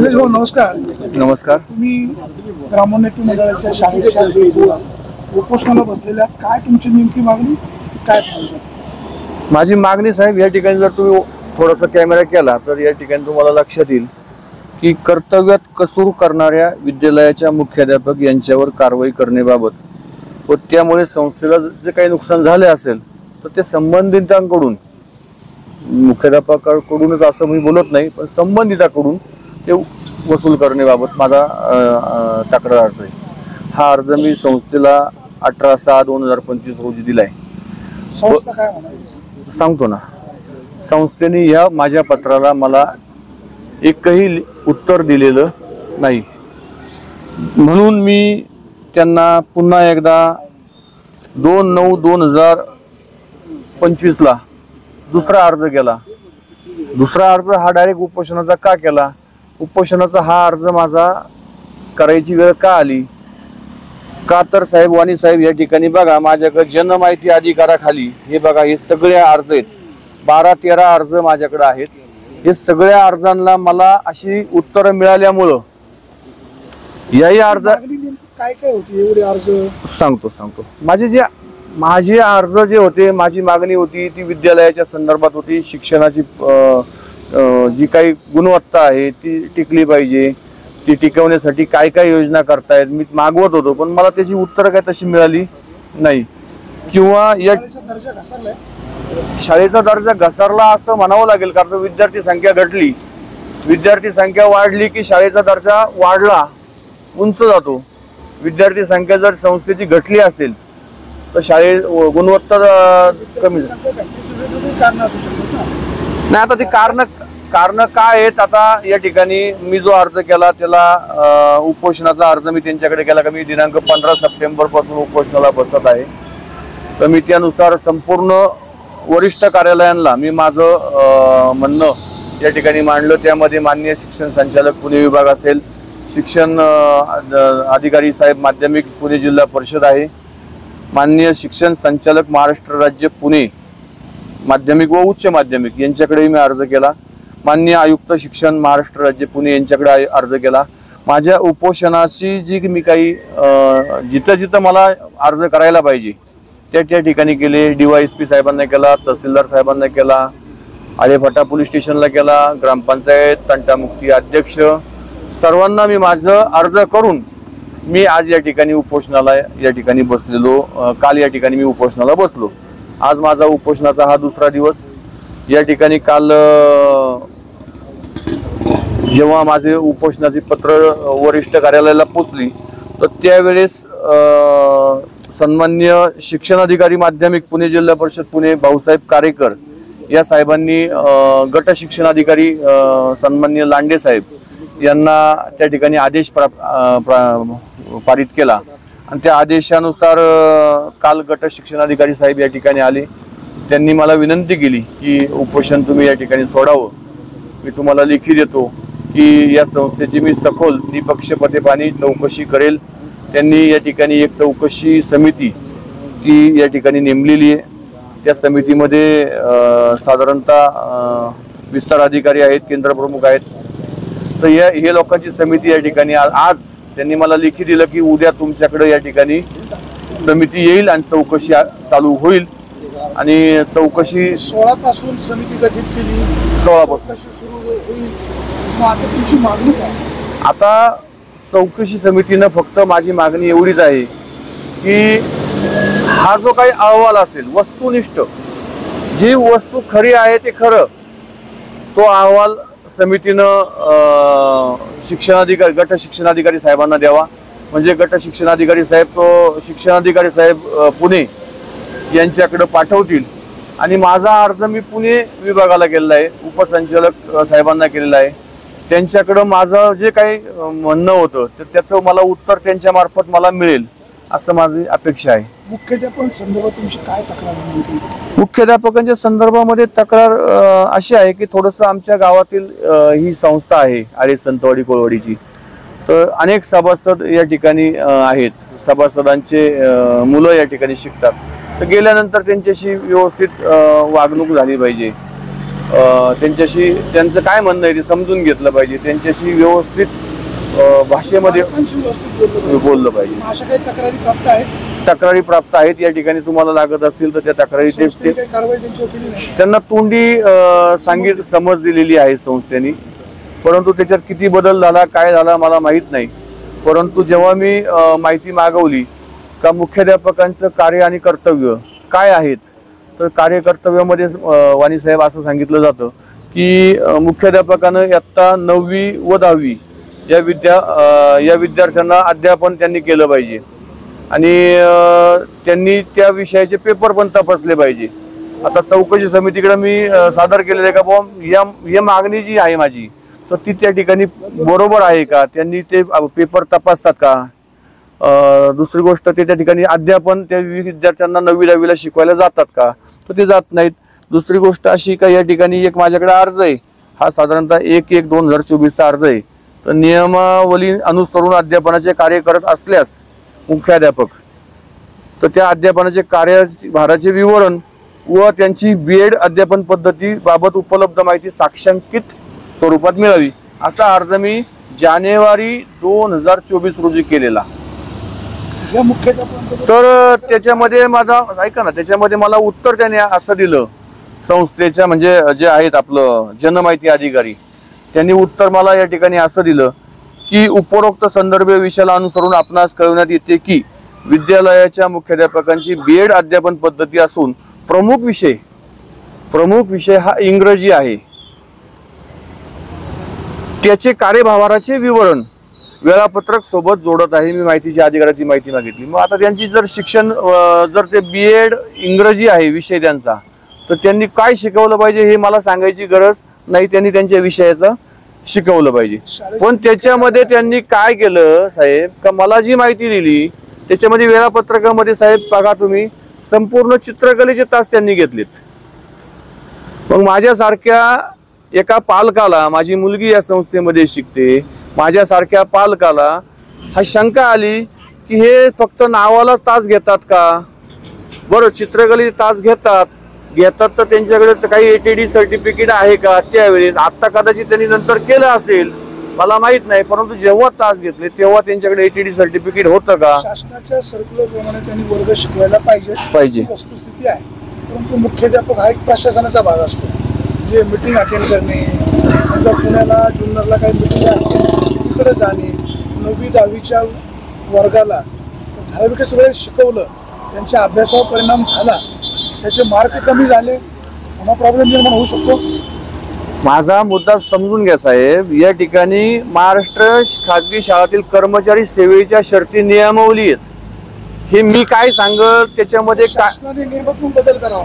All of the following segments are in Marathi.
निलेश भाऊ नमस्कार. नमस्कार. तुम्ही ग्रामोन्नती मंडळाच्या शाळेच्या गेटवर उपोषणाला बसलेल्या आहात. काय तुमची नेमकी मागणी, काय पाहिजे? माझी मागणी साहेब, या ठिकाणी जर तुम्ही थोडासा कॅमेरा केला तर या ठिकाणी तुम्हाला लक्षात येईल की कर्तव्यात कसूर करणाऱ्या विद्यालयाच्या मुख्याध्यापक यांच्यावर कारवाई करण्याबाबत व त्यामुळे संस्थेला जे काही नुकसान झाले असेल तर ते संबंधितांकडून, मुख्याध्यापकाकडूनच असं मी बोलत नाही, पण संबंधिताकडून ते वसूल करण्याबाबत माझा तक्रार अर्ज आहे. हा अर्ज मी संस्थेला 18/6/2025 रोजी दिलाय. संस्था काय म्हणाली सांगतो ना. संस्थेने या माझ्या पत्राला मला एकही उत्तर दिलेलं नाही, म्हणून मी त्यांना पुन्हा एकदा 2/9/2025 दुसरा अर्ज केला. दुसरा अर्ज हा डायरेक्ट उपोषणाचा का केला? उपोषणाचा हा अर्ज माझा करायची वेळ का आली? का तर साहेब, वाणी साहेब, या ठिकाणी बघा माझ्याकडे जनमाहिती अधिकाराखाली हे बघा, हे सगळे अर्ज आहेत. 12-13 अर्ज माझ्याकडे आहेत. हे सगळ्या अर्जांना मला अशी उत्तरं मिळाल्यामुळं याही अर्ज काय काय होती एवढे अर्ज सांगतो. माझे अर्ज जे होते, माझी मागणी होती ती विद्यालयाच्या संदर्भात होती. शिक्षणाची जी काही गुणवत्ता आहे ती टिकली पाहिजे. ती टिकवण्यासाठी काय काय योजना करतायत मी मागवत होतो, पण मला त्याची उत्तरं काय तशी मिळाली नाही. किंवा या शाळेचा दर्जा घसरला असं म्हणावं लागेल, कारण विद्यार्थी संख्या घटली, विद्यार्थी संख्या वाढली की शाळेचा दर्जा वाढला, उंच जातो. विद्यार्थी संख्या जर संस्थेची घटली असेल तर शाळे गुणवत्ता कमी नाही. आता ती कारण काय आहेत? आता या ठिकाणी मी जो अर्ज केला त्याला उपोषणाचा अर्ज मी त्यांच्याकडे केला का मी दिनांक 15 सप्टेंबर पासून उपोषणाला बसत आहे. तर मी त्यानुसार संपूर्ण वरिष्ठ कार्यालयांना मी माझं म्हणणं या ठिकाणी मांडलं. त्यामध्ये माननीय शिक्षण संचालक पुणे विभाग असेल, शिक्षण अधिकारी साहेब माध्यमिक पुणे जिल्हा परिषद आहे, माननीय शिक्षण संचालक महाराष्ट्र राज्य पुणे माध्यमिक व उच्च माध्यमिक यांच्याकडे मी अर्ज केला. माननीय आयुक्त शिक्षण महाराष्ट्र राज्य पुणे यांच्याकडे अर्ज केला. माझ्या उपोषणाची जी मी काही जिथं जिथं मला अर्ज करायला पाहिजे त्या ठिकाणी केले. DYSP साहेबांना केला, तहसीलदार साहेबांना केला, आळेफाटा पोलीस स्टेशनला केला, ग्रामपंचायत तंटामुक्ती अध्यक्ष सर्वांना मी माझं अर्ज करून मी आज या ठिकाणी उपोषणाला या ठिकाणी बसलेलो. काल या ठिकाणी मी उपोषणाला बसलो. आज माझा उपोषणाचा हा दुसरा दिवस. या ठिकाणी काल जेव्हा माझे उपोषणाची पत्र वरिष्ठ कार्यालयाला पोचली तर त्यावेळेस सन्माननीय शिक्षण अधिकारी माध्यमिक पुणे जिल्हा परिषद पुणे भाऊसाहेब कारेकर या साहेबांनी गट शिक्षण अधिकारी सन्माननीय लांडे साहेब यांना त्या ठिकाणी आदेश पारित केला आणि त्या आदेशानुसार काल गट शिक्षणाधिकारी साहेब या ठिकाणी आले. त्यांनी मला विनंती केली की उपोषण तुम्ही या ठिकाणी सोडावं. मी तुम्हाला लेखी देतो की या संस्थेची मी सखोल निपक्षपातीपणे चौकशी करेल. त्यांनी या ठिकाणी एक चौकशी समिती ती या ठिकाणी नेमलेली आहे. त्या समितीमध्ये साधारणतः विस्तार अधिकारी आहेत, केंद्र प्रमुख आहेत. तर हे लोकांची समिती या ठिकाणी आज त्यांनी मला लेखी दिलं की उद्या तुमच्याकडे या ठिकाणी समिती येईल आणि चौकशी चालू होईल. आणि चौकशी 16 पासून समिती गठीत केली, 16 पासून सुरू होईल. आता तुमची मागणी काय? आता चौकशी समितीनं फक्त माझी मागणी एवढीच आहे की हा जो काही अहवाल असेल वस्तुनिष्ठ, जी वस्तू खरी आहे ते खरं, तो अहवाल समितीनं शिक्षणाधिकारी गट शिक्षणाधिकारी साहेबांना द्यावा. म्हणजे गट शिक्षणाधिकारी साहेब तो शिक्षणाधिकारी साहेब पुणे यांच्याकडे पाठवतील आणि माझा अर्ज मी पुणे विभागाला केलेला आहे, उपसंचालक साहेबांना केलेला आहे. त्यांच्याकडं माझं जे काही म्हणणं होतं तर त्याचं मला उत्तर त्यांच्या मार्फत मला मिळेल असं माझी अपेक्षा आहे. मुख्याध्यापक संदर्भात तुमची काय तक्रार आहे नेमकी? मुख्याध्यापकांच्या संदर्भामध्ये तक्रार अशी आहे की थोडंसं आमच्या गावातील ही संस्था आहे आळे संतवाडी कोळवाडीची, तर अनेक सभासद या ठिकाणी आहेत. सभासदांचे मुलं या ठिकाणी शिकतात. तर गेल्यानंतर त्यांच्याशी व्यवस्थित वागणूक झाली पाहिजे. त्यांच्याशी त्यांचं काय म्हणणं आहे ते समजून घेतलं पाहिजे, त्यांच्याशी व्यवस्थित भाषेमध्ये बोललं पाहिजे. अशा काही तक्रारी प्राप्त आहेत? तक्रारी प्राप्त आहेत. या ठिकाणी तुम्हाला लागत असतील तर त्या तक्रारी कारवाई त्यांच्यावर केली नाही? त्यांना तोंडी समज दिलेली आहे संस्थेने, परंतु त्याच्यात किती बदल झाला काय झाला मला माहीत नाही. परंतु जेव्हा मी माहिती मागवली का मुख्याध्यापकांचं कार्य आणि कर्तव्य काय आहेत, तर कार्यकर्तव्यामध्ये वाणी साहेब असं सांगितलं जातं की मुख्याध्यापकानं इयत्ता 9वी व 10वी या विद्यार्थ्यांना अध्यापन त्यांनी केलं पाहिजे आणि त्यांनी त्या विषयाचे पेपर पण तपासले पाहिजे. आता चौकशी समितीकडे मी सादर केलेलं आहे का बुवा ही मागणी जी आहे माझी तर ती त्या ठिकाणी बरोबर आहे का, त्यांनी ते पेपर तपासतात का. दुसरी गोष्ट ते त्या ठिकाणी अध्यापन त्या विद्यार्थ्यांना 9वी 10वीला शिकवायला जातात का, तर ते जात नाहीत. दुसरी गोष्ट अशी का या ठिकाणी एक माझ्याकडे अर्ज आहे, हा साधारणतः 1/1/2024चा अर्ज आहे. तर नियमावली अनुसरून अध्यापनाचे कार्य करत असल्यास मुख्याध्यापक तर त्या अध्यापनाचे कार्यभाराचे विवरण व त्यांची बीएड अध्यापन पद्धती बाबत उपलब्ध माहिती साक्षांकित स्वरूपात मिळावी असा अर्ज मी जानेवारी 2024 रोजी केलेला. तर त्याच्यामध्ये माझा ऐका ना, त्याच्यामध्ये मला उत्तर त्याने असं दिलं संस्थेच्या म्हणजे जे आहेत आपलं जनमाहिती अधिकारी, त्यांनी उत्तर मला या ठिकाणी असं दिलं की उपरोक्त संदर्भ विषयाला अनुसरून आपणास कळवण्यात येते की विद्यालयाच्या मुख्याध्यापकांची बीएड अध्यापन पद्धती असून प्रमुख विषय हा इंग्रजी आहे. त्याचे कार्यभाराचे विवरण वेळापत्रक सोबत जोडत आहे. मी माहितीच्या अधिकाराची माहिती मागितली. मग आता त्यांची जर शिक्षण जर ते बीएड इंग्रजी आहे विषय त्यांचा, तर त्यांनी काय शिकवलं पाहिजे हे मला सांगायची गरज नाही, त्यांनी त्यांच्या विषयाचं शिकवलं पाहिजे. पण त्याच्यामध्ये त्यांनी काय केलं साहेब का मला जी माहिती दिली त्याच्यामध्ये वेळापत्रकामध्ये साहेब बघा तुम्ही संपूर्ण चित्रकलेचे तास त्यांनी घेतलेत. मग माझ्यासारख्या एका पालकाला, माझी मुलगी या संस्थेमध्ये शिकते, माझ्यासारख्या पालकाला हा शंका आली की हे फक्त नावालाच तास घेतात का. बरं चित्रकलेचे तास घेतात तर त्यांच्याकडे काही ATD सर्टिफिकेट आहे का त्यावेळेस. आता कदाचित त्यांनी नंतर केलं असेल मला माहित नाही, परंतु जेव्हा तास घेतले तेव्हा त्यांच्याकडे ATD सर्टिफिकेट होतं का. शासनाच्या सर्क्युलर प्रमाणे त्यांनी वर्ग शिकवायला पाहिजे वस्तुस्थिती आहे. परंतु मुख्याध्यापक हा एक प्रशासनाचा भाग असतो, जे मीटिंग अटेंड करणे, समजा पुण्याला जुन्नरला काही मीटिंग असते तिकडे जाणे, 9वी 10वीच्या वर्गाला ठराविकच वेळेस शिकवलं, त्यांच्या अभ्यासावर परिणाम झाला, त्याचे मार्क कमी झाले, पुन्हा प्रॉब्लेम निर्माण होऊ शकतो. माझा मुद्दा समजून घ्या साहेब. या ठिकाणी महाराष्ट्र खाजगी शाळातील कर्मचारी सेवेच्या शर्ती नियमावली आहेत. हे मी काय सांगत त्याच्यामध्ये शासनाने नियमातून बदल करावा.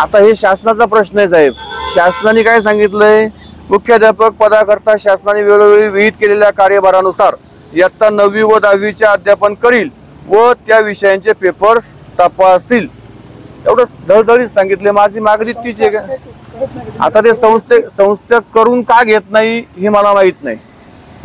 आता हे शासनाचा प्रश्न आहे साहेब. शासनाने काय सांगितलंय, मुख्याध्यापक पदाकरता शासनाने वेळोवेळी विहित केलेल्या कार्यभारानुसार इयत्ता 9वी व 10वीचे अध्यापन करील व त्या विषयांचे पेपर तपासील. एवढं धडधडीत सांगितले. माझी मागणी तीच आहे का. आता ते संस्था करून का घेत नाही हे मला माहित नाही,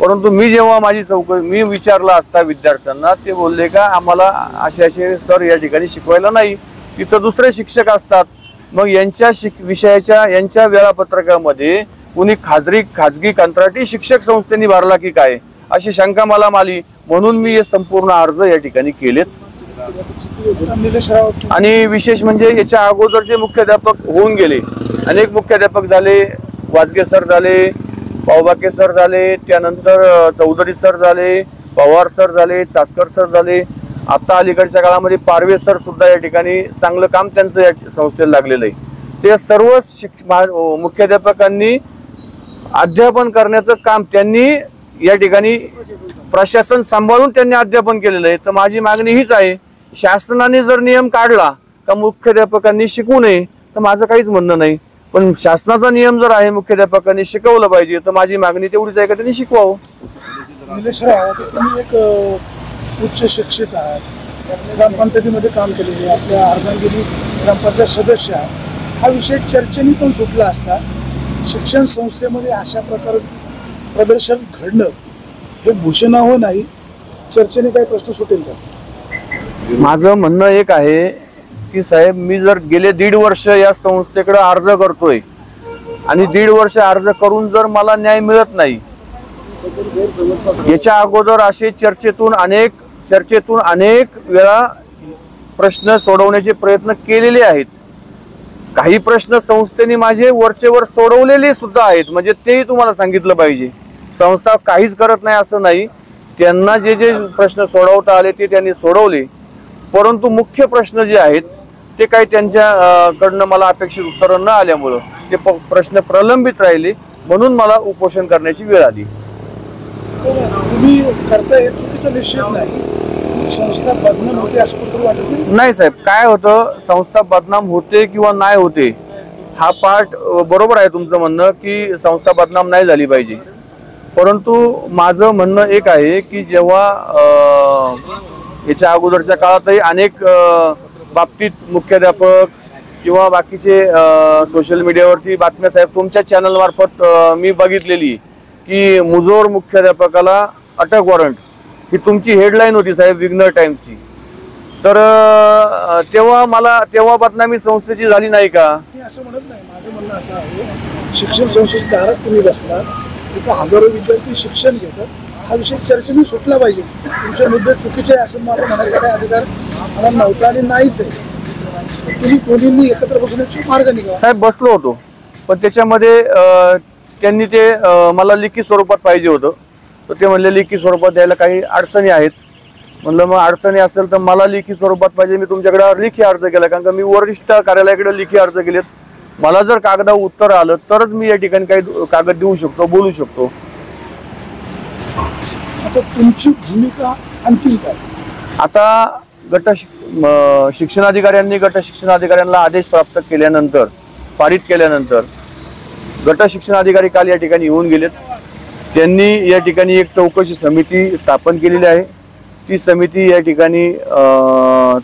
परंतु मी जेव्हा माझी मी विचारला असता विद्यार्थ्यांना, ते बोलले का आम्हाला असे सर या ठिकाणी शिकवायला नाही, तिथं दुसरे शिक्षक असतात. मग यांच्या विषयाच्या यांच्या वेळापत्रकामध्ये कुणी खाजगी कंत्राटी शिक्षक संस्थेने भरला की काय अशी शंका मला आली. म्हणून मी हे संपूर्ण अर्ज या ठिकाणी केलेत. आणि विशेष म्हणजे याच्या अगोदर जे मुख्याध्यापक होऊन गेले, अनेक मुख्याध्यापक झाले, वाजगे सर झाले, पावबाके सर झाले, त्यानंतर चौधरी सर झाले, पवार सर झाले, चासकर सर झाले, आता अलीकडच्या काळामध्ये पारवे सर सुद्धा या ठिकाणी चांगलं काम त्यांचं या संस्थेला लागलेलं आहे. ते सर्व मुख्याध्यापकांनी अध्यापन करण्याचं काम त्यांनी या ठिकाणी प्रशासन सांभाळून त्यांनी अध्यापन केलेलं आहे. तर माझी मागणी हीच आहे, शासनाने जर नियम काढला का मुख्याध्यापकांनी शिकवू नये तर माझं काहीच म्हणणं नाही, पण शासनाचा नियम जर आहे मुख्याध्यापकांनी शिकवलं पाहिजे तर माझी मागणी तेवढीच आहे का त्यांनी शिकवावं. निलेशराव, तुम्ही एक उच्च शिक्षित आहात, ग्रामपंचायतीमध्ये काम केलेले, आपल्या अर्धांगिनी ग्रामपंचायत सदस्य आहात. हा विषय चर्चेने पण सुटला असता. शिक्षण संस्थेमध्ये अशा प्रकार प्रदर्शन घडणं हे भूषणावं नाही, चर्चेने काही प्रश्न सुटेल का. माझं म्हणणं एक आहे की साहेब, मी जर गेले 1.5 वर्ष या संस्थेकडे अर्ज करतोय आणि 1.5 वर्ष अर्ज करून जर मला न्याय मिळत नाही, याच्या अगोदर असे चर्चेतून अनेक वेळा प्रश्न सोडवण्याचे प्रयत्न केलेले आहेत. काही प्रश्न संस्थेने माझे वरचेवर सोडवलेले सुद्धा आहेत, म्हणजे तेही तुम्हाला सांगितलं पाहिजे. संस्था काहीच करत नाही असं नाही, त्यांना जे जे प्रश्न सोडवता आले ते त्यांनी सोडवले. परंतु मुख्य प्रश्न जे आहेत ते काही त्यांच्याकडनं मला अपेक्षित उत्तर न आल्यामुळं ते प्रश्न प्रलंबित राहिले, म्हणून मला उपोषण करण्याची वेळ आली. तुम्ही करताय चुकीचं निश्चित नाही, संस्था बदनाम होते असं कुठेतरी वाटत नाही? नाही साहेब, काय होतं, संस्था बदनाम होते किंवा नाही होते हा पार्ट बरोबर आहे तुमचं म्हणणं की संस्था बदनाम नाही झाली पाहिजे. परंतु माझं म्हणणं एक आहे की जेव्हा याच्या अगोदरच्या काळातही अनेक बाबतीत मुख्याध्यापक किंवा बाकीचे सोशल मीडियावरती बातम्या साहेब तुमच्या चॅनल मार्फत मी बघितलेली की मुजोर मुख्याध्यापकाला अटक वॉरंट, ही तुमची हेडलाईन होती साहेब विघ्नर टाइम्सची. तर तेव्हा बदनामी संस्थेची झाली नाही का? मी असं म्हणत नाही, माझं म्हणणं असं आहे, शिक्षण संस्थेच्या दारात तुम्ही बसलात, इथं हजारो विद्यार्थी शिक्षण घेतात, हा विषय चर्चेने सुटला पाहिजे. तुमचे मुद्दे चुकीचे आहे असं मला म्हणायचा काही अधिकार मला नव्हता आणि नाहीच आहे. तुम्ही दोन्हींनी एकत्र बसण्याचा मार्ग निघाला. साहेब बसलो होतो, पण त्याच्यामध्ये त्यांनी ते मला लिखित स्वरूपात पाहिजे होतं, तर ते म्हणले लिखित स्वरूपात द्यायला काही अडचणी आहेत. म्हणलं मग अडचणी असेल तर मला लिखित स्वरूपात पाहिजे, मी तुमच्याकडे लिखी अर्ज केला, कारण का मी वरिष्ठ कार्यालयाकडे लिखी अर्ज केलेत. मला जर कागदा उत्तर आलं तरच मी या ठिकाणी काही कागद देऊ शकतो, बोलू शकतो. आता तुमची भूमिका अंतिम काय? आता शिक्षणाधिकाऱ्यांनी गट शिक्षणाधिकाऱ्यांना आदेश प्राप्त केल्यानंतर, पारित केल्यानंतर गट शिक्षणाधिकारी काल या ठिकाणी येऊन गेलेत. त्यांनी या ठिकाणी एक चौकशी समिती स्थापन केलेली आहे. ती समिती या ठिकाणी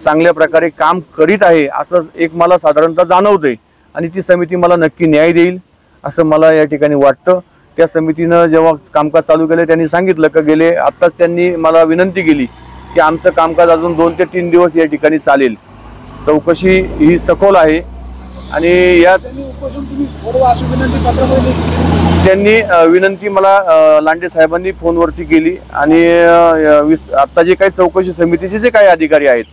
चांगल्या प्रकारे काम करीत आहे असं एक मला साधारणतः जाणवतंय, आणि ती समिती मला नक्की न्याय देईल असं मला या ठिकाणी वाटतं. त्या समितीनं जेव्हा कामकाज चालू केलं त्यांनी सांगितलं की आत्ताच त्यांनी मला विनंती केली की आमचं कामकाज अजून 2 ते 3 दिवस या ठिकाणी चालेल. चौकशी ही सखोल आहे आणि यात त्यांनी विनंती मला लांडे साहेबांनी फोनवरती केली, आणि आता जे काही चौकशी समितीचे जे काही अधिकारी आहेत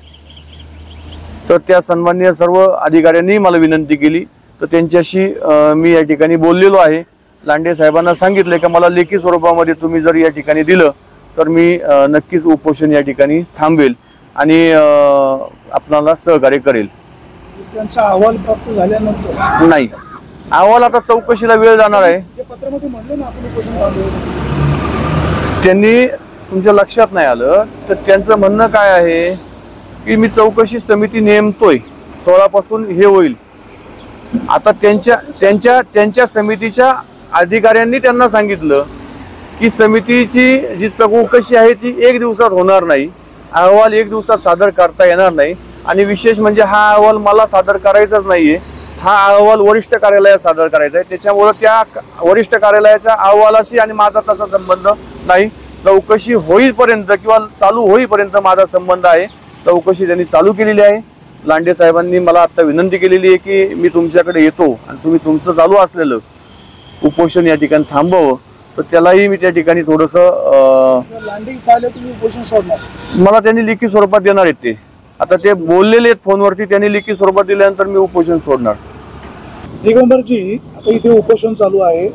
तर त्या सन्माननीय सर्व अधिकाऱ्यांनी मला विनंती केली, तर त्यांच्याशी मी या ठिकाणी बोललेलो आहे. लांडे साहेबांना सांगितले की मला लेखी स्वरूपामध्ये तुम्ही जर या ठिकाणी दिलं तर मी नक्कीच उपोषण या ठिकाणी थांबवेल आणि आपणाला सहकार्य करेल. त्यांचा अहवाल प्राप्त झाल्यानंतर नाही, अहवाल आता चौकशीला वेळ जाणार आहे. पत्रामध्ये म्हणलं ना आपण उपोषण थांबवू, त्यांनी तुमच्या लक्षात नाही आलं तर त्यांचं म्हणणं काय आहे की मी चौकशी समिती नेमतोय, 16 पासून हे होईल. आता त्यांच्या समितीच्या अधिकाऱ्यांनी त्यांना सांगितलं की समितीची जी चौकशी आहे ती 1 दिवसात होणार नाही, अहवाल 1 दिवसात सादर करता येणार नाही, आणि विशेष म्हणजे हा अहवाल मला सादर करायचाच नाहीये, हा अहवाल वरिष्ठ कार्यालयात सादर करायचा आहे. त्याच्यामुळे त्या वरिष्ठ कार्यालयाच्या अहवालाशी आणि माझा तसा संबंध नाही. चौकशी होईपर्यंत किंवा चालू होईपर्यंत माझा संबंध आहे. चौकशी त्यांनी चालू केलेली आहे. लांडे साहेबांनी मला आता विनंती केलेली आहे की मी तुमच्याकडे येतो आणि तुम्ही तुमचं चालू असलेलं उपोषण या ठिकाणी थांबवावं, तर त्यालाही मी त्या ठिकाणी थोडंसं लांडे इथं आले तुम्ही उपोषण सोडणार, मला त्यांनी लिखित स्वरूपात देणार आहेत. ते आता ते बोललेले आहेत फोनवरती, त्यांनी लिखित स्वरूपात दिल्यानंतर मी उपोषण सोडणार. दिगंबरजी, आता इथे उपोषण चालू आहे,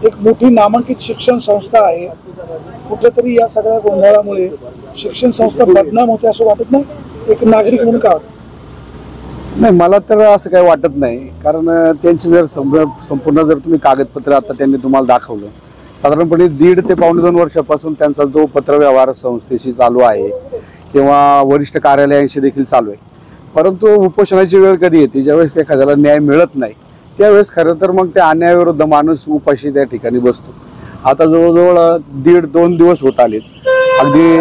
एक मोठी नामांकित शिक्षण संस्था आहे, कुठेतरी या सगळ्या गोंधळामुळे शिक्षण संस्था बदनाम होते असं वाटत नाही एक नागरिक म्हणून? का नाही, मला तर असं काही वाटत नाही, कारण त्यांची जर संपूर्ण जर तुम्ही कागदपत्र आता त्यांनी तुम्हाला दाखवलं, साधारणपणे 1.5 ते 2.25 वर्षापासून त्यांचा जो पत्रव्यवहार संस्थेशी चालू आहे किंवा वरिष्ठ कार्यालयांशी देखील चालू आहे. परंतु उपोषणाची वेळ कधी येते, ज्यावेळेस एखाद्याला न्याय मिळत नाही त्यावेळेस खरं तर मग त्या अन्यायाविरुद्ध माणूस उपाशी त्या ठिकाणी बसतो. आता जवळजवळ 1.5-2 दिवस होत आलेत, अगदी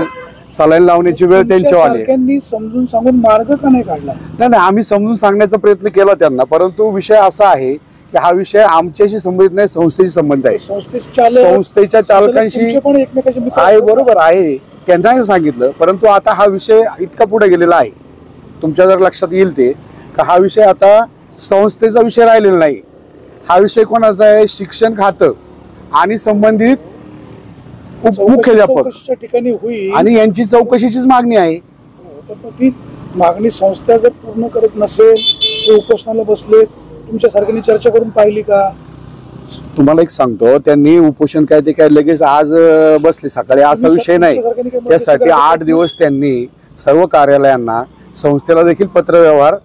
सलाईन लावण्याची वेळ त्यांच्यावर आली. समजून सांगून मार्ग का नाही काढला? नाही, आम्ही समजून सांगण्याचा प्रयत्न केला त्यांना, परंतु विषय असा आहे की हा विषय आमच्याशी संबंधित नाही, संस्थेशी संबंध आहे. संस्थेच्या चालकांशी आहे, बरोबर आहे, त्यांना सांगितलं. परंतु आता हा विषय इतका पुढे गेलेला आहे, तुमच्या जर लक्षात येईल ते का हा विषय आता संस्थेचा विषय राहिलेला नाही, हा विषय कोणाचा आहे? शिक्षण खातं आणि संबंधित मुख्याध्यापक चौकशीच्या ठिकाणी होईल आणि यांची चौकशीचीच मागणी आहे. तर ती मागणी संस्था जर पूर्ण करत नसेल, ते उपोषणाला बसले, तुमच्या सारख्यांनी चर्चा करून पाहिली का? तुम्हाला एक सांगतो, त्यांनी उपोषण काय ते काय लगेच आज बसले सकाळी असा विषय नाही. त्यासाठी 8 दिवस त्यांनी सर्व कार्यालयांना संस्थेला देखील पत्रव्यवहार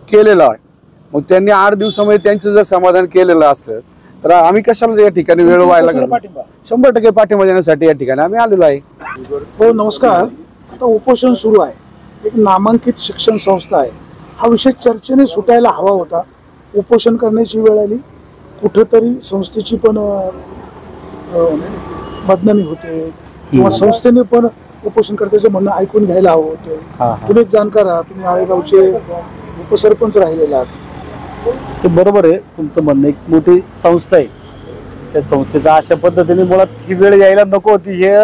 केलेला आहे. मग त्यांनी 8 दिवसामध्ये त्यांचं जर समाधान केलेलं असलं तर आम्ही कशाला या ठिकाणी वेळ व्हायला लागलो? 100% पाठिंबा देण्यासाठी या ठिकाणी आम्ही आलेलो आहे. हो नमस्कार. आता उपोषण सुरू आहे, एक नामांकित शिक्षण संस्था आहे, हा विषय चर्चेने सुटायला हवा होता. उपोषण करण्याची वेळ आली, कुठेतरी संस्थेची पण बदनामी होते किंवा संस्थेने पण उपोषणकर्त्याचं म्हणणं ऐकून घ्यायला हवं होतं. तुम्हीच जाणकार आहात, तुम्ही आळेगावचे उपसरपंच राहिलेले आहात. ते बरोबर आहे तुमचं म्हणणं. एक मोठी संस्था आहे, त्या संस्थेचा अशा पद्धतीने मुळात ही वेळ यायला नको होती हे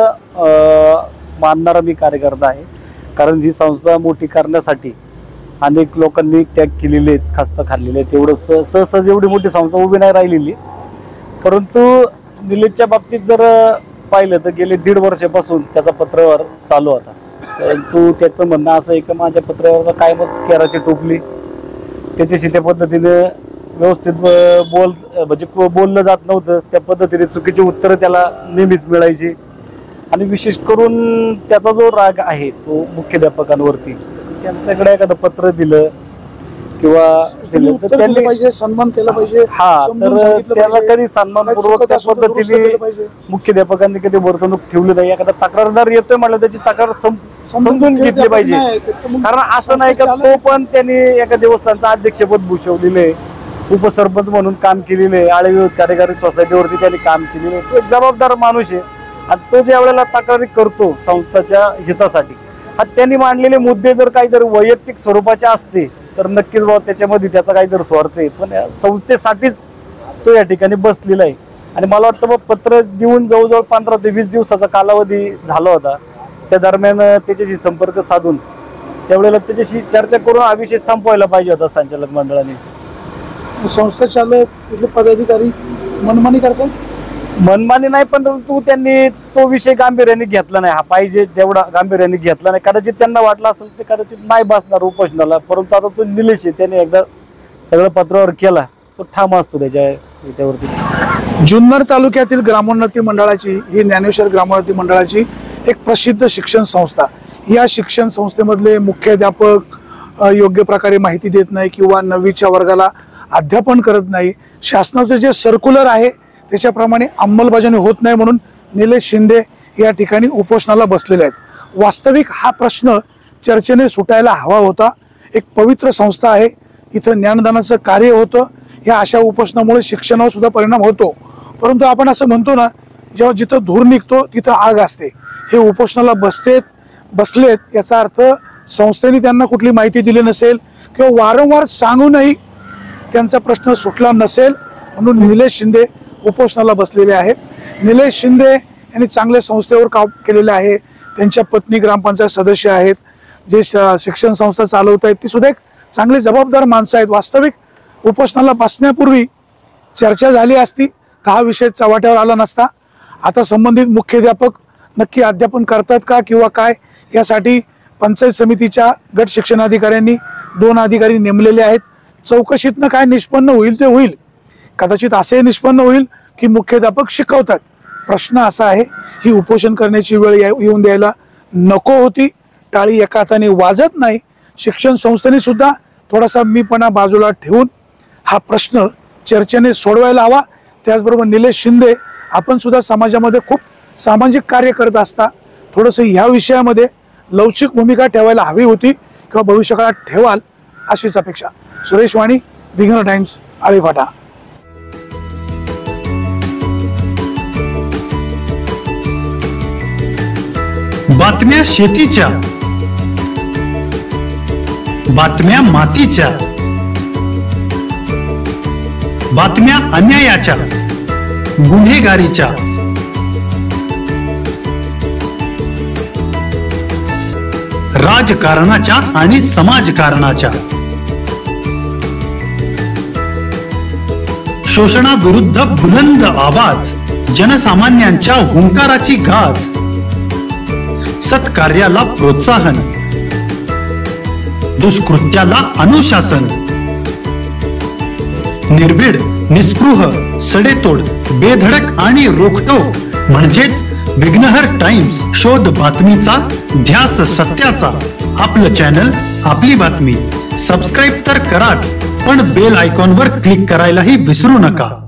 मानणारा मी कार्यकर्ता आहे. कारण ही संस्था मोठी करण्यासाठी अनेक लोकांनी त्याग केलेले आहेत, खस्त खाल्लेले आहेत. तेवढं सहज एवढी मोठी संस्था उभी नाही राहिलेली. परंतु निलेशच्या बाबतीत जर पाहिलं तर गेले 1.5 वर्षापासून त्याचा पत्रव्यवहार चालू होता. परंतु त्याचं म्हणणं असं आहे की माझ्या पत्रव्यवहाराला कायमच केराची टोपली, त्याच्याशी त्या पद्धतीने व्यवस्थित म्हणजे बोललं जात नव्हतं. त्या पद्धतीने चुकीची उत्तरं त्याला नेहमीच मिळायची. आणि विशेष करून त्याचा जो राग आहे तो मुख्याध्यापकांवरती, त्यांच्याकडे एखादं पत्र दिलं किंवा दिलं तर त्यांनी पाहिजे, सन्मान केला पाहिजे. हा, तर त्याला कधी सन्मानपूर्वक त्या पद्धतीने मुख्याध्यापकांनी कधी वर्तणूक ठेवली नाही. एखादा तक्रारदार येतोय म्हटलं त्याची तक्रार समजून घेतली पाहिजे. कारण असं नाही का तो पण त्यांनी एका देवस्थानचं अध्यक्षपद भूषवलेले, उपसरपंच म्हणून काम केलेले, आळेविरोध कार्यकारी सोसायटीवरती त्यांनी काम केलेले. तो एक जबाबदार माणूस आहे आणि तो ज्या वेळेला तक्रारी करतो संस्थेच्या हितासाठी, त्यांनी मांडलेले मुद्दे जर काहीतरी वैयक्तिक स्वरूपाचे असते तर नक्कीच बाबा त्याच्यामध्ये त्याचा काहीतरी स्वार्थ आहे. पण संस्थेसाठीच तो या ठिकाणी बसलेला आहे. आणि मला वाटतं मग पत्र देऊन जवळजवळ 15 ते 20 दिवसाचा कालावधी झाला होता. त्या दरम्यान त्याच्याशी संपर्क साधून त्यावेळेला त्याच्याशी चर्चा करून हा विषय संपवायला पाहिजे होता संचालक मंडळाने. संस्था चालक तिथले पदाधिकारी मनमानी करतात. मनमानी नाही, पण त्यांनी तो विषय गांभीर्याने घेतला नाही. हा पाहिजे तेवढा गांभीर्याने घेतला नाही. कदाचित त्यांना वाटलं असेल ते कदाचित नाही बसणार उपोषणाला. परंतु आता तो निलेश आहे, त्याने एकदा सगळं पत्रावर केला, तो ठाम असतो त्याच्यावरती. जुन्नर तालुक्यातील ग्रामोन्नती मंडळाची, ही ज्ञानेश्वर ग्रामोन्नती मंडळाची एक प्रसिद्ध शिक्षण संस्था. या शिक्षण संस्थेमधले मुख्याध्यापक योग्य प्रकारे माहिती देत नाही किंवा 9वीच्या वर्गाला अध्यापन करत नाही. शासनाचं जे सर्क्युलर आहे त्याच्याप्रमाणे अंमलबजावणी होत नाही म्हणून निलेश शिंदे या ठिकाणी उपोषणाला बसलेले आहेत. वास्तविक हा प्रश्न चर्चेने सुटायला हवा होता. एक पवित्र संस्था आहे, इथं ज्ञानदानाचं कार्य होतं. या अशा उपोषणामुळे शिक्षणावर सुद्धा परिणाम होतो. परंतु आपण असं म्हणतो ना, जेव्हा जिथं धूर निघतो तिथं आग असते. हे उपोषणाला बसलेत याचा अर्थ संस्थेने त्यांना कुठली माहिती दिली नसेल किंवा वारंवार सांगूनही त्यांचा प्रश्न सुटला नसेल म्हणून निलेश शिंदे उपोषणाला बसलेले आहेत. निलेश शिंदे यांनी चांगल्या संस्थेवर काम केलेले आहे. त्यांच्या पत्नी ग्रामपंचायत सदस्य आहेत. जे शिक्षण संस्था चालवत आहेत ती सुद्धा एक चांगले जबाबदार माणसं आहेत. वास्तविक उपोषणाला बसण्यापूर्वी चर्चा झाली असती तर हा विषय चव्हाट्यावर आला नसता. आता संबंधित मुख्याध्यापक नक्की अध्यापन करतात का किंवा काय, यासाठी पंचायत समितीच्या गट शिक्षणाधिकाऱ्यांनी 2 अधिकारी नेमलेले आहेत. चौकशीतनं काय निष्पन्न होईल ते होईल. कदाचित असे निष्पन्न होईल की मुख्याध्यापक शिकवतात. प्रश्न असा आहे, ही उपोषण करण्याची वेळ येऊन द्यायला नको होती. टाळी एका हाताने वाजत नाही. शिक्षण संस्थेने सुद्धा थोडासा मीपणा बाजूला ठेवून हा प्रश्न चर्चेने सोडवायला हवा. त्याचबरोबर निलेश शिंदे, आपण सुद्धा समाजामध्ये खूप सामाजिक कार्य करत असता, थोडंसं ह्या विषयामध्ये लवचिक भूमिका ठेवायला हवी होती किंवा भविष्यकाळात ठेवाल अशीच अपेक्षा. सुरेश वाणी, विघ्न टाइम्स, आळेफाटा. बातम्या शेतीच्या, बातम्या मातीच्या, बातम्या अन्यायाच्या, गुन्हेगारीच्या, राजकारणाच्या आणि समाजकारणाच्या, शोषणाविरुद्ध बुलंद आवाज, जनसामान्यांच्या हुंकाराची गाज, सत्कार्याला प्रोत्साहन, दुष्कृत्याला अनुशासन, निर्भीड, निस्पृह, सडेतोड, बेधडक आणि रोखटोक म्हणजेच विघ्नहर टाइम्स. शोध बातमीचा, ध्यास सत्याचा. आपलं चॅनल, आपली बातमी. सबस्क्राईब तर कराच, पण बेल आयकॉनवर क्लिक करायलाही विसरू नका.